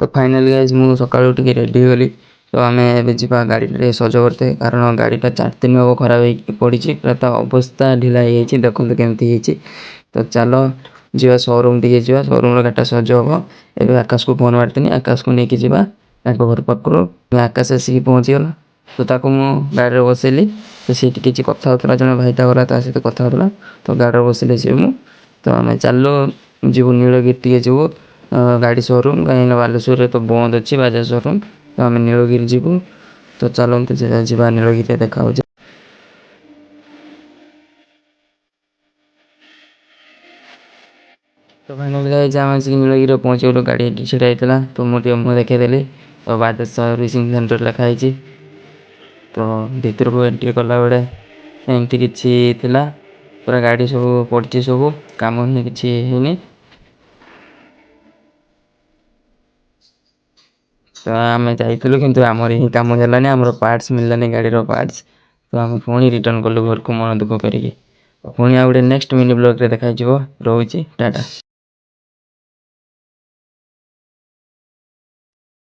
ତ finally guys ମୁଁ ସକାଳୁ ଟିକେ ରେଡ଼ି ହେଇଗଲି। ତ ଆମେ ଏବେ ଯିବା ଗାଡ଼ିରେ ସଜ କରିତେ, କାରଣ ଗାଡ଼ିଟା 4 ଦିନ ହେବ ଖରାପ ହେଇକି ପଡ଼ିଛି। ପୁରା ତା ଅବସ୍ଥା ଢିଲା ହେଇଯାଇଛି, ଦେଖନ୍ତୁ କେମିତି ହେଇଛି। ତ ଚାଲ ଯିବା ସୋରୁମ୍ ଟିକେ ଯିବା, ସୋରୁମ୍ର ଗାଡ଼ିଟା ସଜ ହେବ। ଏବେ ଆକାଶକୁ ଫୋନ୍ ମାରିଥିଲି, ଆକାଶକୁ ନେଇକି ଯିବା ତାଙ୍କ ଘର ପାଖରୁ। ଆକାଶ ଆସିକି ପହଞ୍ଚିଗଲା, ତ ତାକୁ ମୁଁ ଗାଡ଼ିରେ ବସେଇଲି। ତ ସେଇଠି କିଛି କଥା ହେଉଥିଲା, ଜଣେ ଭାଇଟା ଗଲା ତା ସହିତ କଥା ହେଉଥିଲା। ତ ଗାଡ଼ିରେ ବସିଲେ ସିଏ ମୁଁ। ତ ଆମେ ଚାଲିଲୁ ଯିବୁ ନୀଳଗିରି ଟିକେ ଯିବୁ ଗାଡ଼ି ସୋରୁମ୍, କାହିଁକିନା ବାଲେଶ୍ୱରରେ ତ ବନ୍ଦ ଅଛି ବାଜାଜ୍ ସୋରୁମ୍। ତ ଆମେ ନୀଳଗିରି ଯିବୁ। ତ ଚାଲନ୍ତୁ ଯିବା ନୀଳଗିରିରେ ଦେଖା ହେଉଛି। ତ ଫାଇନାଲି ଗାଇଜ୍ ଆମେ ଆସିକି ନୀଳଗିରିରେ ପହଞ୍ଚିଗଲୁ। ଗାଡ଼ି ଏଠି ଛିଡ଼ା ହେଇଥିଲା, ତ ମୁଁ ଟିକେ ମୁହଁ ଦେଖେଇଦେଲି। ତ ବାଜାଜ୍ ସର୍ଭିସିଂ ସେଣ୍ଟର ଲେଖା ହେଇଛି। ତ ଭିତରକୁ ଏଣ୍ଟ୍ରି କଲାବେଳେ ଏମିତି କିଛି ଥିଲା, ପୁରା ଗାଡ଼ି ସବୁ ପଡ଼ିଛି, ସବୁ କାମ ହିଁ କିଛି ହେଇନି। ତ ଆମେ ଯାଇଥିଲୁ କିନ୍ତୁ ଆମର ହିଁ କାମ ହେଲାନି, ଆମର ପାର୍ଟସ୍ ମିଳିଲାନି ଗାଡ଼ିର ପାର୍ଟସ୍। ତ ଆମେ ପୁଣି ରିଟର୍ନ କଲୁ ଘରକୁ ମନ ଦୁଃଖ କରିକି। ପୁଣି ଆଉ ଗୋଟେ ନେକ୍ସଟ ମିନି ବ୍ଲଗ୍ରେ ଦେଖାଯିବ। ରହୁଛି, ଟାଟା।